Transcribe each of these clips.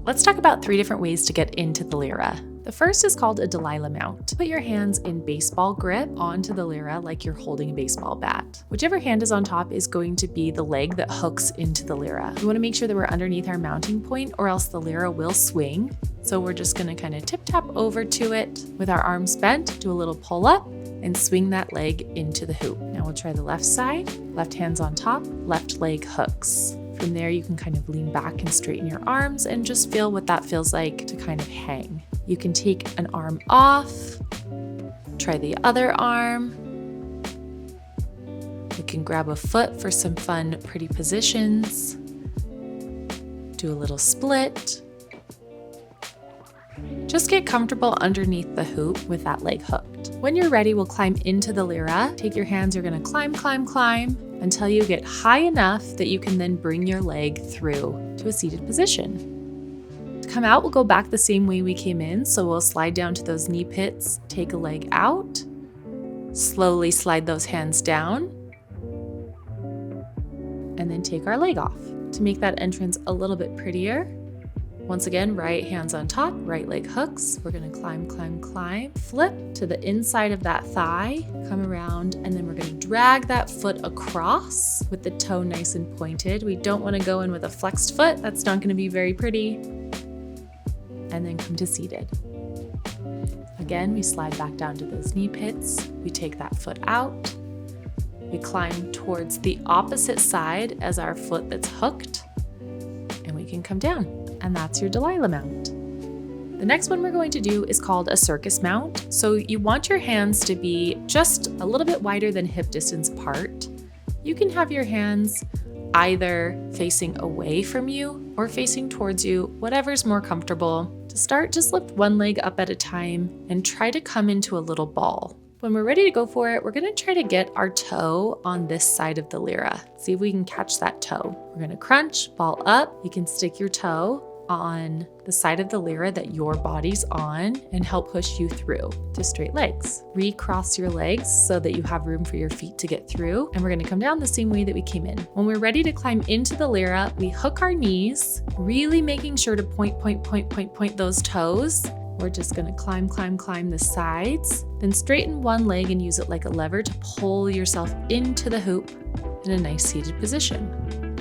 Let's talk about 3 different ways to get into the Lyra. The first is called a Delilah mount. Put your hands in baseball grip onto the Lyra like you're holding a baseball bat. Whichever hand is on top is going to be the leg that hooks into the Lyra. We want to make sure that we're underneath our mounting point or else the Lyra will swing. So we're just going to kind of tip tap over to it with our arms bent, do a little pull up and swing that leg into the hoop. Now we'll try the left side, left hand's on top, left leg hooks. From there, you can kind of lean back and straighten your arms and just feel what that feels like to kind of hang. You can take an arm off, try the other arm. You can grab a foot for some fun, pretty positions. Do a little split. Just get comfortable underneath the hoop with that leg hooked. When you're ready, we'll climb into the Lyra. Take your hands, you're gonna climb, climb, climb until you get high enough that you can then bring your leg through to a seated position. To come out, we'll go back the same way we came in. So we'll slide down to those knee pits, take a leg out, slowly slide those hands down, and then take our leg off. To make that entrance a little bit prettier, once again, right hands on top, right leg hooks. We're gonna climb, climb, climb, flip to the inside of that thigh, come around, and then we're gonna drag that foot across with the toe nice and pointed. We don't wanna go in with a flexed foot. That's not gonna be very pretty. And then come to seated. Again, we slide back down to those knee pits. We take that foot out. We climb towards the opposite side as our foot that's hooked, and we can come down. And that's your Delilah mount. The next one we're going to do is called a circus mount. So you want your hands to be just a little bit wider than hip distance apart. You can have your hands either facing away from you or facing towards you, whatever's more comfortable. To start, just lift one leg up at a time and try to come into a little ball. When we're ready to go for it, we're gonna try to get our toe on this side of the Lyra. See if we can catch that toe. We're gonna crunch, ball up. You can stick your toe on the side of the Lyra that your body's on and help push you through to straight legs. Recross your legs so that you have room for your feet to get through. And we're gonna come down the same way that we came in. When we're ready to climb into the Lyra, we hook our knees, really making sure to point those toes. We're just gonna climb, climb, climb the sides, then straighten one leg and use it like a lever to pull yourself into the hoop in a nice seated position.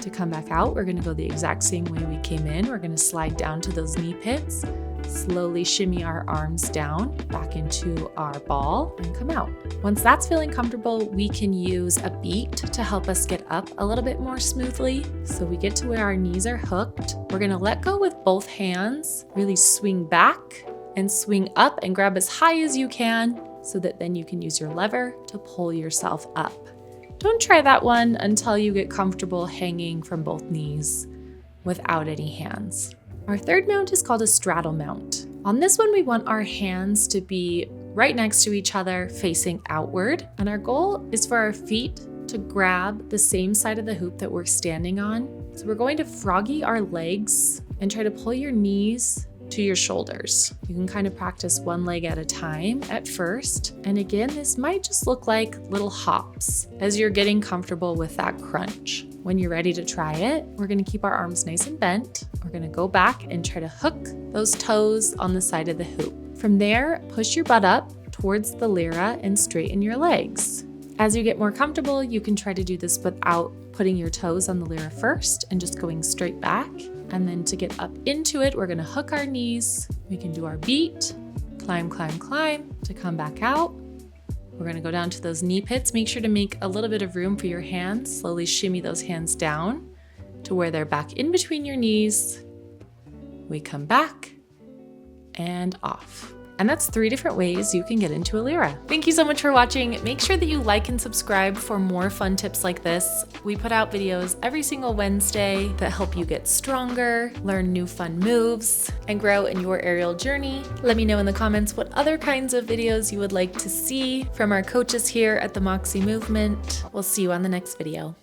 To come back out, we're gonna go the exact same way we came in. We're gonna slide down to those knee pits, slowly shimmy our arms down back into our ball and come out. Once that's feeling comfortable, we can use a beat to help us get up a little bit more smoothly. So we get to where our knees are hooked. We're gonna let go with both hands, really swing back and swing up and grab as high as you can so that then you can use your lever to pull yourself up. Don't try that one until you get comfortable hanging from both knees without any hands. Our third mount is called a straddle mount. On this one, we want our hands to be right next to each other, facing outward. And our goal is for our feet to grab the same side of the hoop that we're standing on. So we're going to froggy our legs and try to pull your knees to your shoulders. You can kind of practice one leg at a time at first. And again, this might just look like little hops as you're getting comfortable with that crunch. When you're ready to try it, we're gonna keep our arms nice and bent. We're gonna go back and try to hook those toes on the side of the hoop. From there, push your butt up towards the Lyra and straighten your legs. As you get more comfortable, you can try to do this without putting your toes on the Lyra first and just going straight back. And then to get up into it, we're gonna hook our knees. We can do our beat, climb, climb, climb to come back out. We're gonna go down to those knee pits. Make sure to make a little bit of room for your hands. Slowly shimmy those hands down to where they're back in between your knees. We come back and off. And that's 3 different ways you can get into a Lyra. Thank you so much for watching. Make sure that you like and subscribe for more fun tips like this. We put out videos every single Wednesday that help you get stronger, learn new fun moves, and grow in your aerial journey. Let me know in the comments what other kinds of videos you would like to see from our coaches here at the Moxy Movement. We'll see you on the next video.